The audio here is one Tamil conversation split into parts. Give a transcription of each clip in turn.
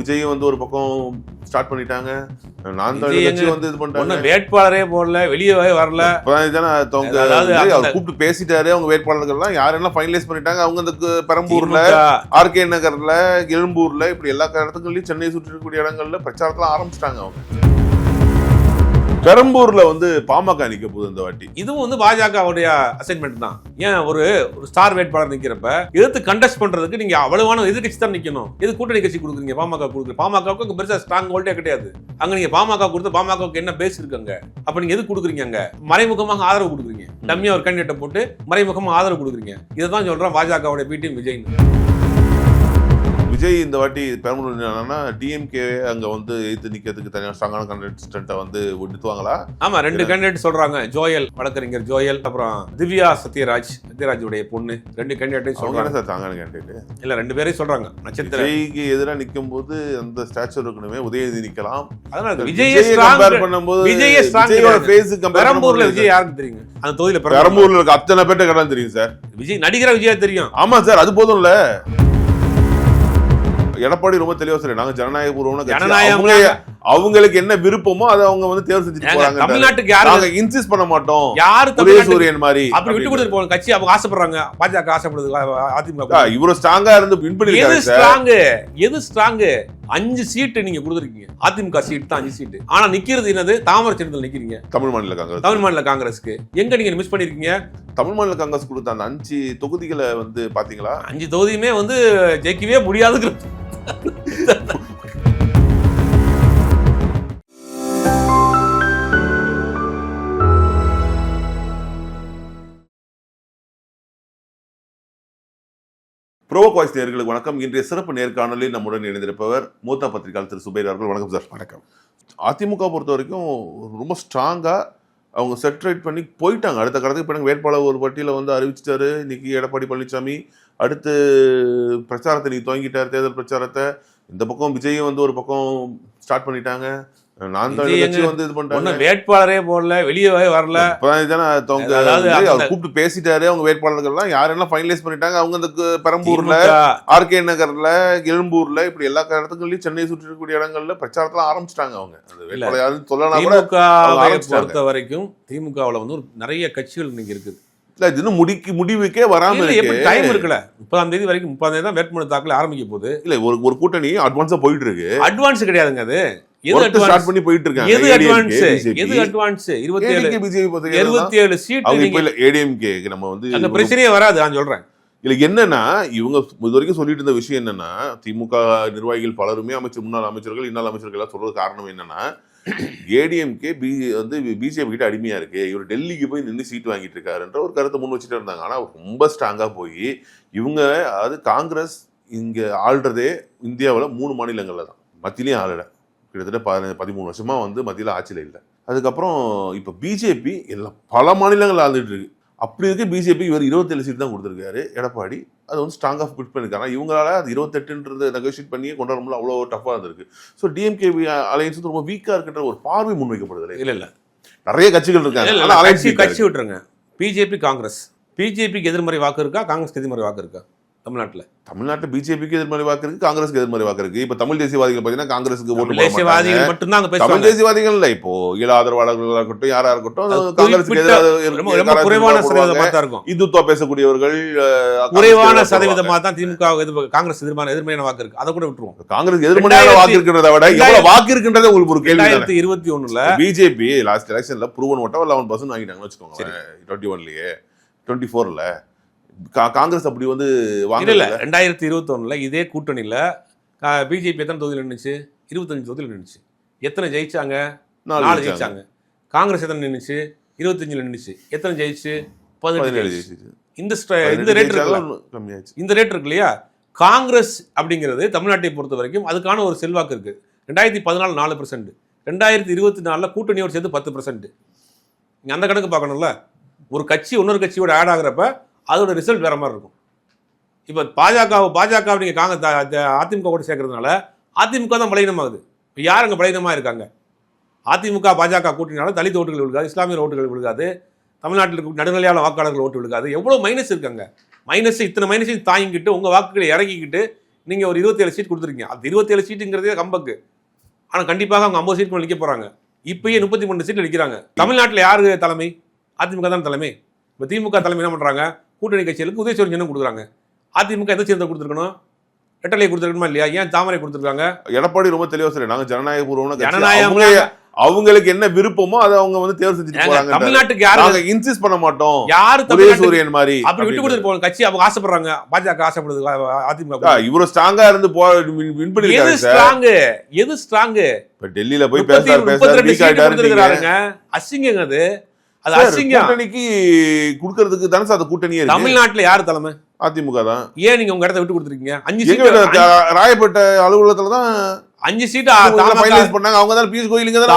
விஜய் வந்து ஒரு பக்கம் ஸ்டார்ட் பண்ணிட்டாங்க, நான் கட்சி வந்து இது பண்ணிட்டாங்க, வேட்பாளரே போடல, வெளியே வரல. அவர் கூப்பிட்டு பேசிட்டாரு. அவங்க வேட்பாளர்கள்லாம் யாரெல்லாம் ஃபைனலைஸ் பண்ணிட்டாங்க. அவங்க இந்த பெரம்பூர்ல, ஆர்கே நகர்ல, எழும்பூர்ல, இப்படி எல்லா இடத்துக்குள்ளயும் சென்னை சுற்றி இருக்கக்கூடிய இடங்கள்ல பிரச்சாரத்துல ஆரம்பிச்சிட்டாங்க. அவங்க பெரம்பூர்ல வந்து பாமக நிக்க போகுது இந்த வாட்டி. இதுவும் வந்து பாஜகவுடைய அசைன்மெண்ட் தான். ஏன் ஒரு ஸ்டார் வேட்பாளர் நிக்கிறப்ப எதிர்த்து கண்டெஸ்ட் பண்றதுக்கு நீங்க அவ்வளவான எதிர்கட்சி தான் நிக்கணும். எது கூட்டணி கட்சி கொடுக்குறீங்க? பாமக கொடுக்குறீங்க. பாமகவுக்கு பெருசா ஸ்ட்ராங் ஹோல்டே கிடையாது. அங்க நீங்க பாமக கொடுத்து பாமகவுக்கு என்ன பேஸ் இருக்குங்க? அப்ப நீங்க எது கொடுக்குறீங்க? அங்க மறைமுகமாக ஆதரவு கொடுக்குறீங்க. டம்மியா ஒரு கேண்டிடேட்டை போட்டு மறைமுகமாக ஆதரவு கொடுக்குறீங்க. இதைதான் சொல்றேன் பாஜகவுடைய பிடிஎம் விஜய். விஜய் இந்த வாட்டி பெரம்பலூர் என்னன்னா டிஎம்கே அங்க வந்து எதிர்த்து நிக்கிறதுக்கு தனியாக ஸ்ட்ராங்கான கண்டெஸ்டன்ட்டை வந்து நிறுத்துவாங்களா? ஆமா, 2 கேண்டிடேட் சொல்றாங்க. ஜோயல், வழக்கறிஞர் ஜோயல், அப்புறம் திவ்யா சத்யராஜுடைய பொண்ணு. 2 கேண்டிடேட் சொல்றாங்க. சார் தாங்கான கேண்டிடேட் இல்ல, 2 பேரையும் சொல்றாங்க. நட்சத்திர விஜய்க்கு எதிராக நிற்கும் போது அந்த ஸ்டாச்சர் இருக்கணுமே, உதயநிதி நிக்கலாம். அதனால விஜய் கம்பேர் பண்ணும்போது விஜயோட ஃபேஸ் பெரம்பூர்ல விஜய் யாருக்கு தெரியுங்க? அந்த தொகுதியில பெரம்பூர்ல இருக்க அத்தனை பேர்ட்ட கடை தெரியும் சார். விஜய் நடிகர விஜயா தெரியும். ஆமா சார், அது போதும்ல. எடப்பாடி ரொம்ப தெளிவா சொல்லி நாங்க ஜனநாயக பூர்வமான அவங்களுக்கு என்ன விருப்பமோ அதை அவங்க வந்து தேர்வு செஞ்சுட்டு போறாங்க. தமிழ்நாட்டுக்கு யாரும் இன்சிஸ்ட் பண்ண மாட்டோம். யாரு சூரியன் மாதிரி அப்படி விட்டு கொடுத்து போற கட்சி அவங்க ஆசைப்படுறாங்க. பாஜக ஆசைப்படுது. அதிமுக இவ்வளவு ஸ்ட்ராங்கா இருந்து வின் பண்ணிருக்காங்க. எது ஸ்ட்ராங்? 5 சீட் நீங்க கொடுத்துருக்கீங்க. அதிமுக சீட் தான் 5 சீட். ஆனா நிக்கிறது என்னது? தாமரை சின்னத்தில் நிக்கிறீங்க. தமிழ் மாநில காங்கிரஸ்க்கு எங்க நீங்க மிஸ் பண்ணிருக்கீங்க? தமிழ் மாநில காங்கிரஸ் கொடுத்த அந்த 5 தொகுதிகளை வந்து பாத்தீங்களா? 5 தொகுதியுமே வந்து ஜெயிக்கவே முடியாது. ப்ரோவோக் வாய்ஸ் நேயர்களுக்கு வணக்கம். இன்றைய சிறப்பு நேர்காணலில் நம்முடன் இணைந்திருப்பவர் மூத்த பத்திரிகையாளர் திரு சுபைர் அவர்கள். வணக்கம் சார். வணக்கம். அதிமுக பொறுத்த வரைக்கும் ரொம்ப ஸ்ட்ராங்கா அவங்க செட்ரேட் பண்ணி போயிட்டாங்க. அடுத்த கடத்துக்கு போயிட்டாங்க. வேட்பாளர் ஒரு பட்டியலை வந்து அறிவிச்சிட்டாரு. இன்னைக்கு எடப்பாடி பழனிசாமி அடுத்து பிரச்சாரத்தை நீ துவங்கிட்டார், தேர்தல் பிரச்சாரத்தை. இந்த பக்கம் விஜயும் வந்து ஒரு பக்கம் ஸ்டார்ட் பண்ணிட்டாங்க. நான் கட்சி வந்து இது பண்ணிட்டாங்க. வேட்பாளரே போடல, வெளியே வரல. அவர் கூப்பிட்டு பேசிட்டாரு. அவங்க வேட்பாளர்கள்லாம் யாரெல்லாம் ஃபைனலைஸ் பண்ணிட்டாங்க. அவங்க இந்த பெரம்பூர்ல, ஆர்கே நகர்ல, எழும்பூர்ல, இப்படி எல்லா இடத்துக்குள்ளயும் சென்னை சுற்றி இருக்கக்கூடிய இடங்கள்ல பிரச்சாரத்துல ஆரம்பிச்சிட்டாங்க. அவங்க பொறுத்த வரைக்கும் திமுகவுல வந்து நிறைய கட்சிகள் இன்னைக்கு இருக்குது. இல்ல, இது இன்னும் முடிவுக்கே வராம டைம் இருக்குல்ல. 30ஆம் தேதி வரைக்கும் 30ஆம் தேதி தான் வேட்புமனு தாக்கல் ஆரம்பிக்க போகுது. இல்ல, ஒரு கூட்டணி அட்வான்ஸா போயிட்டு இருக்கு. அட்வான்ஸ் கிடையாதுங்க. அது ஸ்டார்ட் பண்ணி போயிட்டு இருக்காங்க. எது அட்வான்ஸ்? 27 சீட் ஏடிஎம்கே நம்ம வந்து அந்த பிரச்சனையே வராது. நான் சொல்றேன். இல்ல, என்னன்னா இவங்க இது வரைக்கும் சொல்லிட்டு இருந்த விஷயம் என்னன்னா, திமுக நிர்வாகிகள் பலருமே முன்னாள் அமைச்சர்கள், இன்னாள் அமைச்சர்கள் எல்லாம் சொல்றது காரணம் என்னன்னா, ஏடிஎம்கே வந்து பிஜேபி கிட்ட அடிமையா இருக்கு, இவர் டெல்லிக்கு போய் நின்று சீட் வாங்கிட்டு இருக்காருன்ற ஒரு கருத்தை முன் வச்சுட்டு இருந்தாங்க. ஆனா ரொம்ப ஸ்ட்ராங்கா போய் இவங்க, அதாவது காங்கிரஸ் இங்க ஆள்றதே இந்தியாவில் 3 மாநிலங்கள்ல தான், மத்தியிலையும் ஆளல. கிட்டத்தட்ட 13 வருஷமா வந்து மத்தியில ஆட்சியில இல்லை. அதுக்கப்புறம் இப்ப பிஜேபி எல்லாம் பல மாநிலங்கள் ஆளுட்டு இருக்கு. அப்படி இருக்கு பிஜேபி இவர் 27 சீட் தான் கொடுத்துருக்காரு எடப்பாடி. அது வந்து ஸ்ட்ராங் ஆஃப் பிட் பண்ணிருக்காங்க. இவங்களால அது 28 நெகோசியேட் பண்ணியே கொண்டு வரமுடியல. அவ்வளோ டஃபா இருந்திருக்கு. ஸோ டிஎம்கே அலையன்ஸ் ரொம்ப வீக்கா இருக்கின்ற ஒரு பார்வை முன்வைக்கப்படுது. இல்ல நிறைய கட்சிகள் இருக்காங்க. கட்சி விட்டுருங்க. பிஜேபி காங்கிரஸ், பிஜேபிக்கு எதிர்மறை வாக்கு இருக்கா, காங்கிரஸ்க்கு எதிர்மறை வாக்கு இருக்கா? தமிழ்நாட்டில் பிஜேபிக்கு எதிர்மறை வாக்கு இருக்கு, காங்கிரஸ்க்கு எதிர்மறை வாக்கு இருக்கு. இப்ப தமிழ் தேசியவாதிகள் பாத்தீங்கன்னா காங்கிரஸுக்கு ஓட்டு தேசியவாதிகள் மட்டும்தான். தமிழ் தேசியவாதிகள் இல்ல, இப்போ ஈழ ஆதரவாளர்களா இருக்கட்டும், யாரா இருக்கட்டும், காங்கிரஸுக்கு எதிராக குறைவான சதவீதமா தான் இருக்கும். இந்துத்துவா பேசக்கூடியவர்கள் குறைவான சதவீதமா தான் திமுக காங்கிரஸ் எதிர்மறையான வாக்கு இருக்கு. அதை கூட விட்டுருவோம். காங்கிரஸ் எதிர்மறையான வாக்கு இருக்கிறத விட எவ்வளவு வாக்கு இருக்குன்றதே உங்களுக்கு ஒரு கேள்வி. 2021 பிஜேபி லாஸ்ட் எலெக்ஷன்ல ப்ரூவன் ஓட்டா 11% வாங்கிட்டாங்கன்னு வச்சுக்கோங்க. 21லயே 24ல காங்கிரஸ் அப்படி வந்து வாங்கல. 2021 இதே கூட்டணியில பிஜேபி எத்தனை தொகுதியில் நின்றுச்சு? 25 தொகுதியில் நின்றுச்சு. எத்தனை ஜெயிச்சாங்க? 4 ஜெயிச்சாங்க. காங்கிரஸ் எத்தனை நின்றுச்சு? 25 நின்றுச்சு. எத்தனை ஜெயிச்சு? 17 ஜெயிச்சு. இந்த ரேட் இருக்கு இல்லையா? காங்கிரஸ் அப்படிங்கிறது தமிழ்நாட்டை பொறுத்த வரைக்கும் அதுக்கான ஒரு செல்வாக்கு இருக்கு. 2014 4%, 2024 கூட்டணியோடு சேர்த்து 10%. நீங்க அந்த கணக்கு பார்க்கணும்ல. ஒரு கட்சி இன்னொரு கட்சியோட ஆட் ஆகுறப்ப அதோட ரிசல்ட் வேற மாதிரி இருக்கும். இப்போ பாஜக நீங்க அதிமுக கூட சேர்க்கறதுனால அதிமுக தான் பலகீனமாகுது. இப்போ யார் அங்கே பலகீனமாக இருக்காங்க? அதிமுக பாஜக கூட்டினால தலித் ஓட்டுகள் விழுகாது, இஸ்லாமிய ஓட்டுகள் விழுகாது, தமிழ்நாட்டில் இருக்க நடுநிலையான வாக்காளர்கள் ஓட்டு விழுகாது. எவ்வளோ மைனஸ் இருக்காங்க. இத்தனை மைனஸையும் தாங்கிக்கிட்டு உங்கள் வாக்குகளை இறக்கிக்கிட்டு நீங்கள் ஒரு 27 சீட் கொடுத்துருக்கீங்க. அது 27 சீட்டுங்கிறதே கம்பக்கு. ஆனால் கண்டிப்பாக அவங்க 50 சீட் நிற்க போகிறாங்க. இப்பயே 33 சீட்டில் நிற்கிறாங்க. தமிழ்நாட்டில் யாரு தலைமை? அதிமுக தான் தலைமை. இப்போ திமுக தலைமை என்ன பண்ணுறாங்க? கூட்டணி கட்சிகளுக்கு உதயசூரியன் சின்னம் கொடுக்குறாங்க. அதிமுக எந்த சின்னத்தை கொடுத்துருக்கணும்? ரெட்டலை கொடுத்துருக்கணுமா இல்லையா? ஏன் தாமரை கொடுத்துருக்காங்க? எடப்பாடி ரொம்ப தெளிவா சொல்லி நாங்க ஜனநாயக பூர்வமான ஜனநாயகம் அவங்களுக்கு என்ன விருப்பமோ அதை அவங்க வந்து தேர்வு செஞ்சுட்டு போறாங்க. தமிழ்நாட்டுக்கு யாரு இன்சிஸ்ட் பண்ண மாட்டோம். யாரு உதயசூரியன் மாதிரி அப்படி விட்டு கொடுத்துட்டு போகணும். கட்சி அவங்க ஆசைப்படுறாங்க. பாஜக ஆசைப்படுது. அதிமுக இவரு ஸ்ட்ராங்கா இருந்து வின் பண்ணிருக்காரு. எது ஸ்ட்ராங்? இப்ப டெல்லியில போய் பேசுறாங்க. அசிங்கங்க அது. அது அசிங்கம். கூட்டணிக்கு கொடுக்கிறதுக்கு தானே அந்த கூட்டணியே இருக்கு. தமிழ்நாட்டுல யாரு தலைமை? அதிமுக தான். ஏன் நீங்க உங்க இடத்த விட்டு கொடுத்துருக்கீங்க? 5 சீட் ராயப்பேட்டை அலுவலகத்துல தான் 5 சீட் ஃபைனலைஸ் பண்ணாங்க. அவங்க தான் பியூஷ் கோயல் இங்க தான்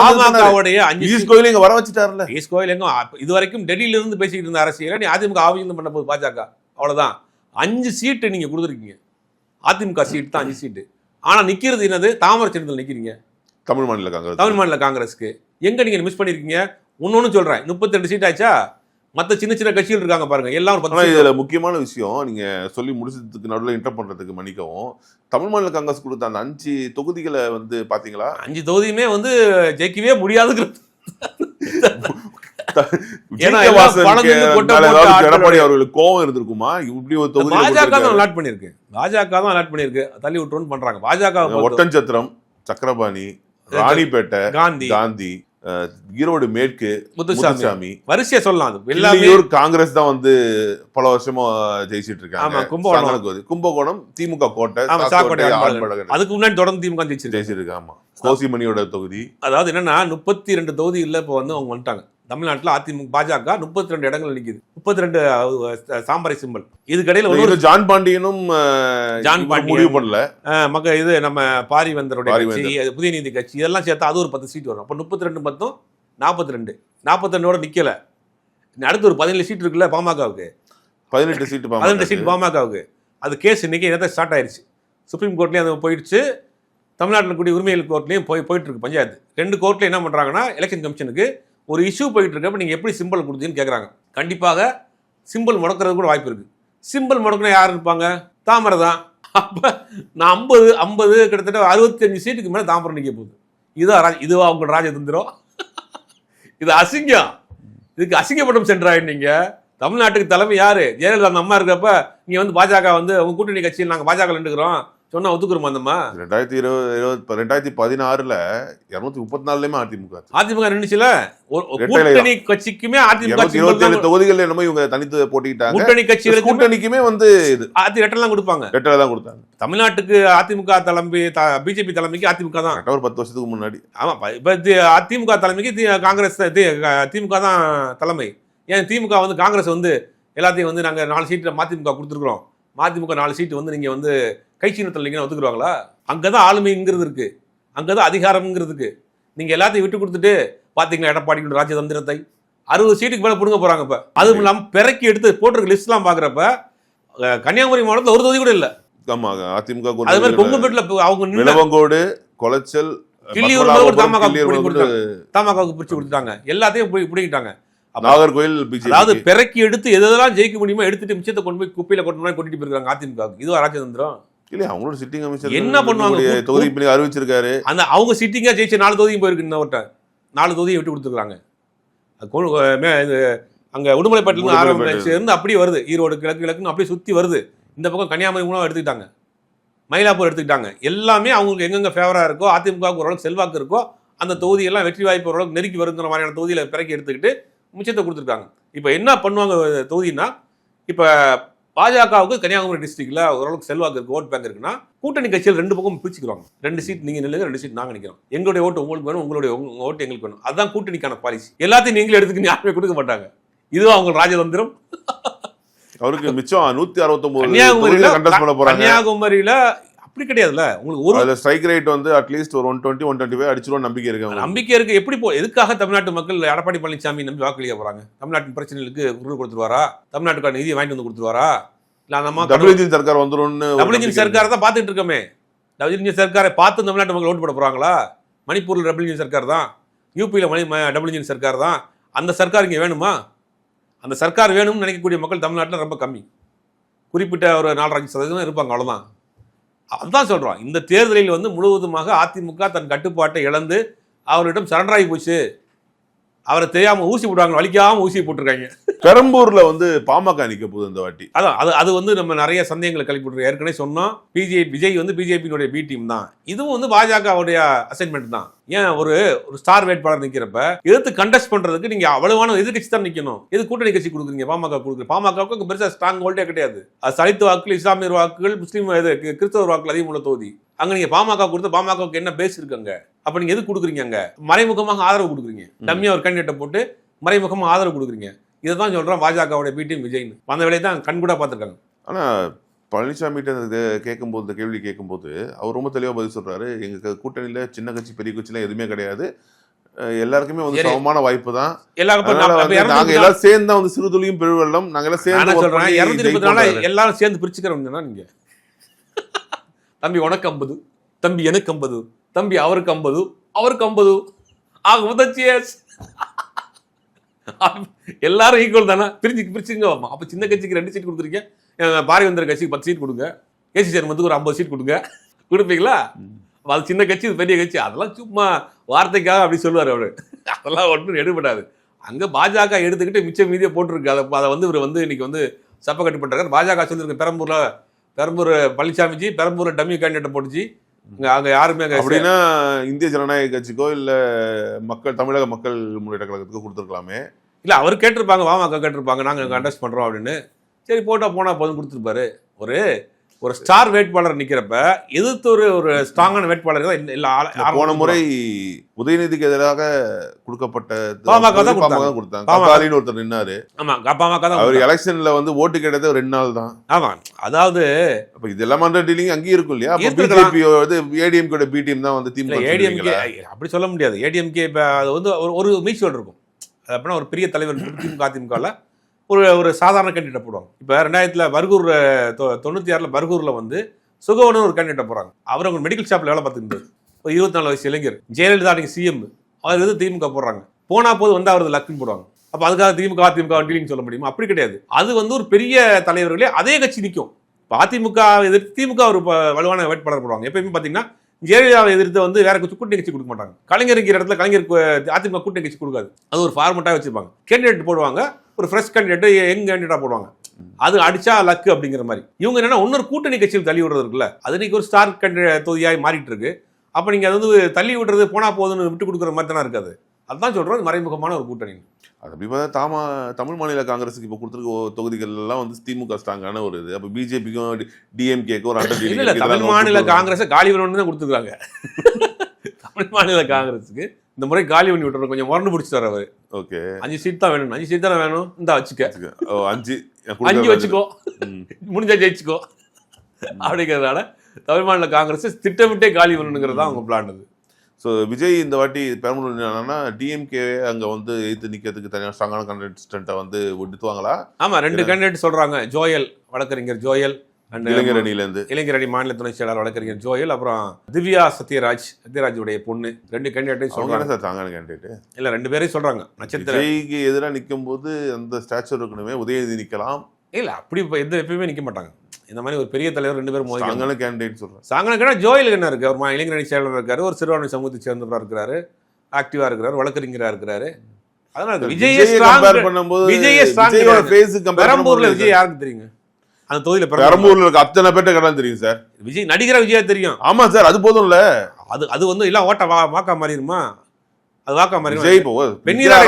பியூஷ் கோயல் இங்க வர வச்சிட்டாருல. பியூஷ் கோயல் எங்க இதுவரைக்கும் டெல்லியில இருந்து பேசிக்கிட்டு இருந்த அரசியல நீ அதிமுக ஆவியம் பண்ண போது பாஜக அவ்வளவுதான். 5 சீட்டு நீங்க கொடுத்துருக்கீங்க. அதிமுக சீட் தான் 5 சீட்டு. ஆனா நிக்கிறது என்னது? தாமரை சின்னத்தில் நிக்கிறீங்க. தமிழ் மாநில காங்கிரஸ்க்கு எங்க நீங்க மிஸ் பண்ணிருக்கீங்க? இன்னொன்னு சொல்றேன், 32 சீட் ஆச்சா? மற்ற சின்ன சின்ன கட்சிகள் இருக்காங்க பாருங்க, எல்லாரும். இதுல முக்கியமான விஷயம் நீங்க சொல்லி முடிச்சதுக்கு நடுவில் இன்டர் பண்றதுக்கு மன்னிக்கவும், தமிழ் மாநில காங்கிரஸ் கொடுத்த அந்த 5 தொகுதிகளை வந்து பாத்தீங்களா? 5 தொகுதியுமே வந்து ஜெயிக்கவே முடியாது. எடப்பாடி அவர்களுக்கு கோவம் இருந்திருக்குமா? இப்படி ஒரு தொகுதி பாஜக தான் அலாட் பண்ணிருக்கு. தள்ளி விட்டுருன்னு பண்றாங்க. பாஜக ஒட்டன்சத்திரம், சக்கரபாணி, ராணிப்பேட்டை, காந்தி, ஈரோடு மேற்கு, முத்துசாமி, வரிசையா சொல்லலாம். வெள்ளாயூர் காங்கிரஸ் தான் வந்து பல வருஷமா ஜெயிச்சிட்டு இருக்காங்க. கும்பகோணம் திமுக கோட்டை, அதுக்கு முன்னாடி தொடர்ந்து திமுக ஜெயிச்சிருக்கு. ஆமா, கோசிமணியோட தொகுதி. அதாவது என்னன்னா 32 தொகுதி இல்ல இப்ப வந்து அவங்க வந்துட்டாங்க. தமிழ்நாட்டில் அதிமுக பாஜக 32 இடங்கள் நிக்குது. 32 சாம்பரை சிம்பல். இதுக்கடையில ஒரு ஜான் பாண்டியனும் முடிவு பண்ணல. இது நம்ம பாரிவேந்தருடைய கட்சி, புதிய நீதி கட்சி, இதெல்லாம் சேர்த்தா அது ஒரு 10 சீட் வரும். அப்போ 32 10 42 நிக்கல. அடுத்து ஒரு 17 சீட் இருக்குல்ல பாமகவுக்கு. 18 சீட் பாமகவுக்கு. அது கேஸ் இன்னைக்கு என்னதான் ஸ்டார்ட் ஆயிருச்சு. சுப்ரீம் கோர்ட்லயும் அது போயிடுச்சு. தமிழ்நாட்டில் கூடிய உரிமைகள் கோர்ட்லயும் போயிட்டு இருக்கு பஞ்சாயத்து. 2 கோர்ட்ல என்ன பண்றாங்கன்னா, எலெக்ஷன் கமிஷனுக்கு ஒரு இஷ்யூ போயிட்டு இருக்கப்ப நீங்க எப்படி சிம்பிள் கொடுத்தீங்கன்னு கேட்குறாங்க. கண்டிப்பாக சிம்பிள் முடக்கிறது கூட வாய்ப்பு இருக்கு. சிம்பிள் முடக்கினா யார் இருப்பாங்க? தாமரை தான். அப்ப நான் 50 கிட்டத்தட்ட 65 சீட்டுக்கு மேலே தாமரை நிற்க போகுது. இதுவா அவங்க ராஜதந்திரம்? இது அசிங்கம். இதுக்கு அசிங்கப்பட்டம் சென்றாயிட்டீங்க. தமிழ்நாட்டுக்கு தலைமை யாரு? ஜெயலலிதா அம்மா இருக்கப்ப நீங்க வந்து பாஜக வந்து உங்க கூட்டணி கட்சியில் நாங்கள் பாஜக நின்றுக்கிறோம் சொன்னா ஒத்துக்குறோமா? அந்தம்மா 2016ல 234லயுமே அதிமுக நின்னுச்சுல. கூட்டணி கட்சிக்குமே அதிமுக 27 தொகுதிகள் என்னமோ இவங்க தனித்து போட்டிட்டாங்க. கூட்டணி கட்சிகளுக்கு கூட்டணிக்குமே வந்து இது ரெட்டெல்லாம் கொடுப்பாங்க. கொடுத்தாங்க. தமிழ்நாட்டுக்கு அதிமுக தலைமை, பிஜேபி தலைமைக்கு அதிமுக தான். ஒரு 10 வருஷத்துக்கு முன்னாடி. ஆமா, இப்ப அதிமுக தலைமைக்கு காங்கிரஸ், திமுக தான் தலைமை. ஏன் திமுக வந்து காங்கிரஸ் வந்து எல்லாத்தையும் வந்து நாங்க 4 சீட்டு மதிமுக கொடுத்துருக்கோம், மதிமுக 4 சீட்டு வந்து நீங்க வந்து கை சின்னத்தில் இல்லைங்கன்னு ஒத்துக்குருவாங்களா? அங்கதான் ஆளுமைங்கிறது இருக்கு, அங்கதான் அதிகாரம்ங்கிறது இருக்கு. நீங்க எல்லாத்தையும் விட்டு கொடுத்துட்டு பாத்தீங்களா எடப்பாடியோட ராஜதந்திரத்தை? 60 சீட்டுக்கு மேல புடுங்க போறாங்க. இப்ப அதுவும் இல்லாம பிறக்கி எடுத்து போட்டிருக்க லிஸ்ட் எல்லாம் பாக்குறப்ப கன்னியாகுமரி மாவட்டத்தில் ஒரு தொகுதி கூட இல்ல. ஆமா, அதிமுக அது மாதிரி கொங்குபேட்டில் அவங்க விளவங்கோடு, கொளச்சல், கிள்ளியூர் தமாகாவுக்கு பிரிச்சு கொடுத்துட்டாங்க. எல்லாத்தையும் பிடிக்கிட்டாங்க. நாகர்கோயில். அதாவது பிறக்கி எடுத்து எதெல்லாம் ஜெயிக்க முடியுமோ எடுத்துட்டு மிச்சத்தை கொண்டு போய் குப்பையில கொட்டிட்டு போயிருக்காங்க அதிமுக. இது ராஜதந்திரம் இல்ல. அவங்களோட சிட்டிங் அமைச்சர் என்ன பண்ணுவாங்க? தொகுதி அறிவிச்சிருக்காரு. அந்த அவங்க சிட்டிங்கா ஜெயிச்ச 4 தொகுதியும் போயிருக்கு. இன்னொருட்ட 4 தொகுதியை விட்டு கொடுத்துருக்காங்க. அங்க உடுமலைப்பேட்டில இருந்து அப்படியே வருது. ஈரோடு கிழக்குன்னு அப்படியே சுத்தி வருது. இந்த பக்கம் கன்னியாகுமரி மூலம் எடுத்துக்கிட்டாங்க, மயிலாப்பூர் எடுத்துக்கிட்டாங்க. எல்லாமே அவங்களுக்கு எங்கெங்க ஃபேவரா இருக்கோ, அதிமுக ஓரளவுக்கு செல்வாக்கு இருக்கோ அந்த தொகுதியெல்லாம் வெற்றி வாய்ப்பு ஓரளவுக்கு நெருக்கி வருங்கிற மாதிரியான தொகுதியில பிறக்கி எடுத்துக்கிட்டு மிச்சத்தை கொடுத்துருக்காங்க. இப்போ என்ன பண்ணுவாங்க தொகுதினா, இப்போ பாஜகவுக்கு கன்னியாகுமரி டிஸ்ட்ரிக்ட்ல ஓரளவுக்கு செல்வாக்கு இருக்கு, ஓட் பேங்க் இருக்குன்னா கூட்டணி கட்சியில் 2 பக்கம் பிரிச்சுக்கிறாங்க. 2 சீட் நீங்க நில்லுங்க, 2 சீட் நாங்க நிக்கிறோம். எங்களுடைய ஓட்டு உங்களுக்கு வேணும், உங்களுடைய ஓட்டு எங்களுக்கு வேணும். அதுதான் கூட்டணிக்கான பாலிசி. எல்லாத்தையும் நீங்களே எடுத்துக்கிட்டு யாருமே கொடுக்க மாட்டாங்க. இதுவும் அவங்க ராஜதந்திரம். அவருக்கு மிச்சம் 169 கன்னியாகுமரியில அப்படி கிடையாதுல்ல. உங்களுக்கு ஒரு ஸ்ட்ரைக் ரேட் வந்து அட்லீஸ்ட் ஒரு 120 125 அடிச்சிரும் நம்பிக்கை இருக்கு. நம்பிக்கை இருக்கு. எப்படி எதுக்காக தமிழ்நாட்டு மக்கள் எடப்பாடி பழனிசாமி நம்பி வாக்களிக்க போறாங்க? தமிழ்நாட்டின் பிரச்சனைகளுக்கு குரல் கொடுத்துருவாரா? தமிழ்நாட்டுக்கான நிதியை வாங்கிட்டு வந்து கொடுத்துருவாரா? இல்ல அந்த டபுள் இன்ஜின் சர்க்கார் வந்துடும். டபுள் இன்ஜின் சர்க்கார் தான் பார்த்துட்டு இருக்கோமே. டபுள் இன்ஜின் சர்க்காரை பார்த்து தமிழ்நாட்டு மக்கள் ஓட்டு போட போறாங்களா? மணிப்பூர்ல டபுள் இன்ஜின் சர்க்கார் தான், யூபியில் டபுள் இன்ஜின் சர்க்கார் தான். அந்த சர்க்கார் இங்கே வேணுமா? அந்த சர்க்கார் வேணும்னு நினைக்கக்கூடிய மக்கள் தமிழ்நாட்டில் ரொம்ப கம்மி. குறிப்பிட்ட ஒரு 4.5% இருப்பாங்க, அவ்வளோதான். அதுதான் சொல்றோம். இந்த தேர்தலில் வந்து முழுவதுமாக அதிமுக தன் கட்டுப்பாட்டை இழந்து அவரிடம் சரண்டர் ஆகி போச்சு. அவரை தெரியாம ஊசி போடுவாங்க, வலிக்காம ஊசி போட்டிருக்காங்க. பெரம்பூர்ல வந்து பாமக நிக்க போகுது இந்த வாட்டி. அதான் அது வந்து நம்ம நிறைய சந்தேகங்களை கிளப்பி விட்டுருக்கோம். ஏற்கனவே சொன்னோம், விஜய் வந்து பிஜேபியினுடைய பி டீம் தான். இதுவும் வந்து பாஜகவுடைய அசைன்மெண்ட் தான். ஏன் ஒரு ஸ்டார் வேட்பாளர் நிக்கிறப்ப எதிர்த்து கண்டெஸ்ட் பண்றதுக்கு நீங்க அவ்வளவான எதிர்கட்சி தான் நிக்கணும். எது கூட்டணி கட்சி கொடுக்குறீங்க? பாமக கொடுக்குறீங்க. பாமகவுக்கு பெருசா ஸ்ட்ராங் ஹோல்டே கிடையாது. அது தலித் வாக்குகள், இஸ்லாமியர் வாக்குகள், முஸ்லீம் கிறிஸ்தவர் வாக்குகள் அதிகம் உள்ள தொகுதி. அங்க நீங்க பாமக கொடுத்து பாமகவுக்கு என்ன பேஸ் இருக்குங்க? அப்ப நீங்க எது கொடுக்குறீங்க? அங்க மறைமுகமாக ஆதரவு கொடுக்குறீங்க. டம்மியா ஒரு கேண்டிடேட்டை போட்டு மறைமுகமாக ஆதரவு கொடுக்குறீங்க. இதை தான் சொல்றோம் பாஜகவுடைய பி டீம் விஜய்னு. அந்த வேலையை தான் கண்கூடா பார்த்துருக்காங்க. ஆனா பழனிசாமிகிட்ட கேட்கும்போது, இந்த கேள்வி கேட்கும்போது அவர் ரொம்ப தெளிவாக பதில் சொல்றாரு. எங்க கூட்டணியில சின்ன கட்சி பெரிய கட்சிலாம் எதுவுமே கிடையாது, எல்லாருக்குமே வந்து சமமான வாய்ப்பு தான். நாங்க எல்லாம் சேர்ந்தா வந்து சிறுதுளியும் பெருவெள்ளம், நாங்க எல்லாம் சேர்ந்து சொல்றேன். 234 எல்லாரும் சேர்ந்து பிரிச்சுக்கிறோம்னா நீங்க தம்பி உனக்கு 50, தம்பி எனக்கு 50, தம்பி அவருக்கு 50, அவருக்கு 50 ஆக முதச்சியஸ் எல்லாரும் ஈக்குவல் தானே. பிரிச்சுங்க. அப்ப சின்ன கட்சிக்கு 2 சீட் கொடுத்துருக்கீங்க, பாரதிய கட்சிக்கு 10 சீட் கொடுங்க, ஏசி சேர்மத்துக்கு ஒரு 50 சீட் கொடுங்க. கொடுப்பீங்களா? அது சின்ன கட்சி, இது பெரிய கட்சி. அதெல்லாம் சும்மா வார்த்தைக்காக அப்படி சொல்லுவார் அவரு. அதெல்லாம் ஒன்றும் எடுபடாது. அங்க பாஜக எடுத்துக்கிட்டு மிச்சம் மீதியை போட்டிருக்கு. அதை வந்து இவர் வந்து இன்னைக்கு வந்து சப்ப கட்டு பண்றாரு. பாஜக சொல்லியிருக்கு, பெரம்பூர் பழனிசாமிஜி பெரம்பூர் டம்மி கேண்டிடேட் போட்டுச்சு. அங்க யாருமே அப்படின்னா இந்திய ஜனநாயக கட்சிக்கோ இல்ல தமிழக மக்கள் முன்னேற்ற கழகத்துக்கோ கொடுத்துருக்கலாமே. இல்ல அவர் கேட்டிருப்பாங்க, பாமக கேட்டிருப்பாங்க, நாங்க கண்டெஸ்ட் பண்றோம் அப்படின்னு. சரி போனா போதும் கொடுத்துருப்பாரு. ஒரு ஸ்டார் வேட்பாளர் நிக்கிறப்ப எதிர்த்து ஒரு ஸ்ட்ராங்கான வேட்பாளர் தான். போன முறை உதயநிதிக்கு எதிராக கொடுக்கப்பட்ட பாமக தான் கொடுத்தாங்க. ஒருத்தர் நின்னாரு. ஆமா, பாமக தான். அவர் எலெக்ஷன்ல வந்து ஓட்டு கேட்டது 2 நாள் தான். ஆமா, அதாவது இதெல்லாம் மன்ற டீலிங் அங்கேயும் இருக்கும் இல்லையா? பிஜேபி ஏடிஎம்கே பி டீம் தான் வந்து திமுக. ஏடிஎம்கே அப்படி சொல்ல முடியாது. ஏடிஎம்கே அது வந்து ஒரு மீச்சுவல் இருக்கும். அது அப்படின்னா ஒரு பெரிய தலைவர் திமுக அதிமுகவில் ஒரு சாதாரண கேண்டிடேட் போடுவாங்க. இப்போ 2000 பர்கூர் 96 பர்கூரில் வந்து சுகவனு ஒரு கேண்டிடேட் போகிறாங்க. அவர் அவங்க மெடிக்கல் ஷாப்பில் வேலை பார்த்துக்கிட்டு ஒரு 24 வயசு இளைஞர். ஜெயலலிதா அன்றைக்கி சிஎம், அவர் வந்து திமுக போடுறாங்க. போனா போது வந்து அவரது லக்குன்னு போடுவாங்க. அப்போ அதுக்காக திமுக டீலிங் சொல்ல முடியுமா? அப்படி கிடையாது. அது வந்து ஒரு பெரிய தலைவர்களே அதே கட்சி நிற்கும். இப்போ அதிமுக எதிர்த்து திமுக ஒரு வலுவான வேட்பாளர் போடுவாங்க. எப்பயுமே பார்த்தீங்கன்னா ஜெயலலிதாவை எதிர்த்து வந்து வேற கூட்டணி கட்சி கொடுக்க மாட்டாங்க. கலைஞர் இடத்துல கலைஞர் அதிமுக கூட்டணி கட்சி கொடுக்காது. அது ஒரு ஃபார்மெட்டாக வச்சிருப்பாங்க. கேண்டிடேட் போடுவாங்க, ஒரு ஃப்ரெஷ் கேண்டிடேட், யங் கேண்டிடேட்டாக போடுவாங்க. அது அடிச்சா லக்கு அப்படிங்கிற மாதிரி. இவங்க என்னன்னா இன்னொரு கூட்டணி கட்சியில் தள்ளி விடுறது இருக்குல்ல, அது இன்னைக்கு ஒரு ஸ்டார் கேண்டிடேட் தொகுதியாகி மாறிட்டு இருக்கு. அப்போ நீங்கள் அது வந்து தள்ளி விடுறது போனா போதுன்னு விட்டு கொடுக்குற மாதிரி தானே இருக்காது. அதுதான் சொல்றோம் மறைமுகமான ஒரு கூட்டணி. அது அப்படி பார்த்தா தமிழ் மாநில காங்கிரஸுக்கு இப்போ கொடுத்துருக்க தொகுதிகள் எல்லாம் வந்து திமுக ஸ்ட்ராங்கான ஒரு இது. அப்போ பிஜேபிக்கும் டிஎம்கேக்கும் ஒரு அண்டர் டீலிங். இல்ல, தமிழ் மாநில காங்கிரஸை காலி பண்ணணும்னு தான் கொடுத்துருக்காங்க. தமிழ் மாநில காங்கிரஸுக்கு இந்த முறை காலி பண்ணி விட்டுறோம், கொஞ்சம் முரண்டு பிடிச்சிட்டாரு அவர். ஓகே, 5 சீட் தான் வேணும், 5 சீட் தானே வேணும், இந்த வச்சுக்க, 5 வச்சுக்கோ, முடிஞ்சா ஜெயிச்சுக்கோ அப்படிங்கிறதுனால தமிழ் மாநில காங்கிரஸ் திட்டமிட்டே காலி பண்ணணுங்கிறது தான் அவங்க பிளான். அது ஸோ விஜய் இந்த வாட்டி பெரம்பலூர் என்னன்னா டிஎம்கே அங்கே வந்து எதிர்த்து நிற்கிறதுக்கு தனியாக ஸ்ட்ராங்கான கண்டெஸ்டண்ட்டை வந்து ஒடுத்துவாங்களா? ஆமாம், 2 கேண்டிடேட் சொல்கிறாங்க. ஜோயல், வழக்கறிஞர் ஜோயல், அண்ட் இளைஞரணி மாநில துணை செயலாளர் வழக்கறிஞர் ஜோயல், அப்புறம் திவ்யா சத்யராஜுடைய பொண்ணு. 2 கேண்டிடேட்டையும் சொல்கிறாங்க. சார் தாங்கான கேண்டிடேட் இல்லை, 2 பேரையும் சொல்கிறாங்க. விஜய்க்கு எதிராக நிற்கும் போது அந்த ஸ்டாச்சர் இருக்கணுமே, உதயநிதி நிற்கலாம். இல்லை, அப்படி இப்போ எப்பயுமே நிற்க மாட்டாங்க. இந்த மாதிரி ஒரு பெரிய தலைவர் 2 பேரும் மோதிக்காங்க. கேண்டிடேட் சொல்கிறேன். சாங்கன ஜோயலுக்கு என்ன இருக்குது? ஒரு இளைஞரணி செயலாளர் இருக்காரு, ஒரு சிறுபான்மை சமூகத்தை சேர்ந்தவராக இருக்கிறாரு, ஆக்டிவாக இருக்கிறாரு, வழக்கறிஞராக இருக்கிறாரு. அதனால பெரம்பூர்ல விஜய் யாருக்கு தெரியுங்க? அந்த தொகுதியில பெரம்பூர்ல இருக்க அத்தனை பேர்ட்ட கடன் தெரியும் சார். விஜய் நடிகரா விஜயா தெரியும். ஆமா சார், அது போதும்ல. அது வந்து இல்ல ஓட்ட வாக்கா மாறிடுமா? அது வாக்கா மாறி வெந்நீராடை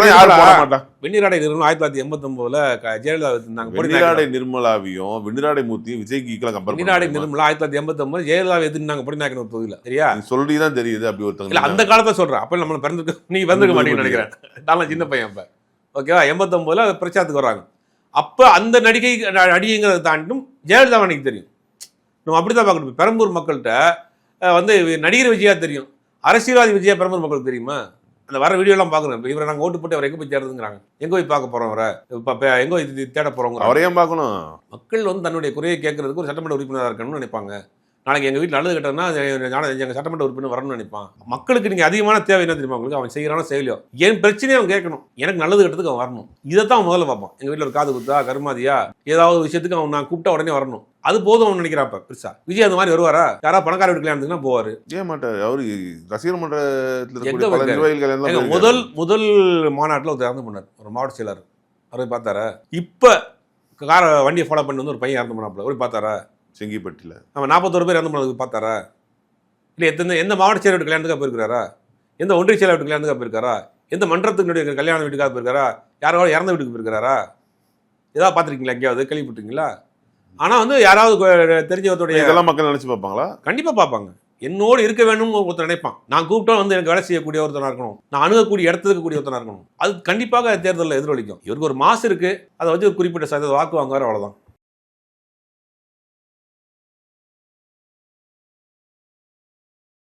நிர்மலா 1989 ஜெயலலிதா இருந்தாங்க. வெந்நீராடை நிர்மலாவையும் வெந்நீராடை மூர்த்தியும் விஜய்க்கு ஈக்குவலா கம்பேர். வெந்நீராடை நிர்மலா 1989 ஜெயலலிதா எதிர்த்தாங்க பொடிநாயக்கன் ஒரு தொகுதியில. சரியா? சொல்லிதான் தெரியுது அப்படி ஒருத்தங்க. இல்ல, அந்த காலத்தை சொல்றேன். அப்ப நம்ம பிறந்திருக்க, நீங்க பிறந்திருக்க மாட்டீங்கன்னு நினைக்கிறேன். நான் சின்ன பையன் அப்ப. ஓகேவா? 89 பிரச்சாரத்துக்கு வர்றாங்க. அப்ப அந்த நடிகைங்கிறத தாண்டும் ஜெயலலிதா எனக்கு தெரியும். நம்ம அப்படித்தான் பார்க்கணும். பெரம்பூர் மக்கள்கிட்ட வந்து நடிகர் விஜயா தெரியும், அரசியல்வாதி விஜயா பெரம்பூர் மக்களுக்கு தெரியுமா? அந்த வர வீடியோலாம் பார்க்குறேன். இவரை நாங்கள் ஓட்டு போட்டு அவர் எங்கே போய் தேடுறதுங்கிறாங்க. எங்கே போய் பார்க்க போகிறோம், அவரை எங்கே போய் தேட போகிறோங்க. அவரையும் பார்க்கணும். மக்கள் வந்து தன்னுடைய குறையை கேட்கறதுக்கு ஒரு சட்டமன்ற உறுப்பினராக இருக்கணும்னு நினைப்பாங்க. நாளைக்கு எங்கள் வீட்டில் நல்லது கட்டணும்னா எங்கள் சட்டமன்ற உறுப்பினர் வரணும்னு நினைப்பான். மக்களுக்கு நீங்கள் அதிகமான தேவை என்ன தெரியுமா? உங்களுக்கு அவன் செய்கிறானோ செயலியோ, என் பிரச்சனையை அவன் கேட்கணும், எனக்கு நல்லது கட்டத்துக்கு அவன் வரணும். இதை தான் அவன் முதல்ல பார்ப்பான். எங்கள் வீட்டில் ஒரு காது குத்தா, கருமாதியா, ஏதாவது விஷயத்துக்கு அவன் நான் கூப்பிட்டா உடனே வரணும். அது போதும் நினைக்கிறாப்ப பெருசா. விஜய் அந்த மாதிரி வருவாரா? யாராவது பணக்கார வீட்டு கல்யாணத்துக்குன்னா போவாரு. ஏன் மாட்டாரு? அவரு ரசிகர் மன்றத்தில் எங்க இருக்கக்கூடிய பல போயிருக்காரு? நிர்வாகிகள் கல்யாணம் தான் போயிருக்காரு. முதல் மாநாட்டில் ஒருத்தர் இறந்து போனார், ஒரு மாவட்ட செயலர். அவர் பார்த்தாரா? இப்ப வண்டியை ஃபாலோ பண்ணி வந்து ஒரு பையன் இறந்து போனாப்புல, ஒரு பார்த்தாரா? செங்கிப்பட்டியில் நம்ம 41 பேர் இறந்து போனதுக்கு பார்த்தாரா? இல்லை எந்த மாவட்ட செயலர் வீட்டு கல்யாணத்துக்காக போயிருக்காரா? எந்த ஒன்றிய செயலர் வீட்டு கல்யாணத்துக்காக போயிருக்காரா? எந்த மன்றத்தினுடைய கல்யாண வீட்டுக்காக போயிருக்காரா? யாராவது இறந்த வீட்டுக்கு போயிருக்காரா? ஏதாவது பார்த்துருக்கீங்களா? எங்கேயாவது கேள்விப்பட்டிருக்கீங்களா? ஆனால் வந்து யாராவது தெரிஞ்சவருடைய இதெல்லாம் மக்கள் நினைச்சு பார்ப்பாங்களா? கண்டிப்பாக பார்ப்பாங்க. என்னோடு இருக்க வேணும்னு ஒருத்தர் நினைப்பான். நான் கூப்பிட்டா வந்து எனக்கு வேலை செய்யக்கூடிய ஒருத்தனாக இருக்கணும், நான் அணுகக்கூடிய இடத்துக்கு இருக்கக்கூடிய ஒருத்தனாக இருக்கணும். அது கண்டிப்பாக தேர்தலில் எதிரொலிக்கும். இவருக்கு ஒரு மாசு இருக்கு, அதை வச்சு ஒரு குறிப்பிட்ட சதவீத வாக்கு வாங்குவார், அவ்வளோதான்.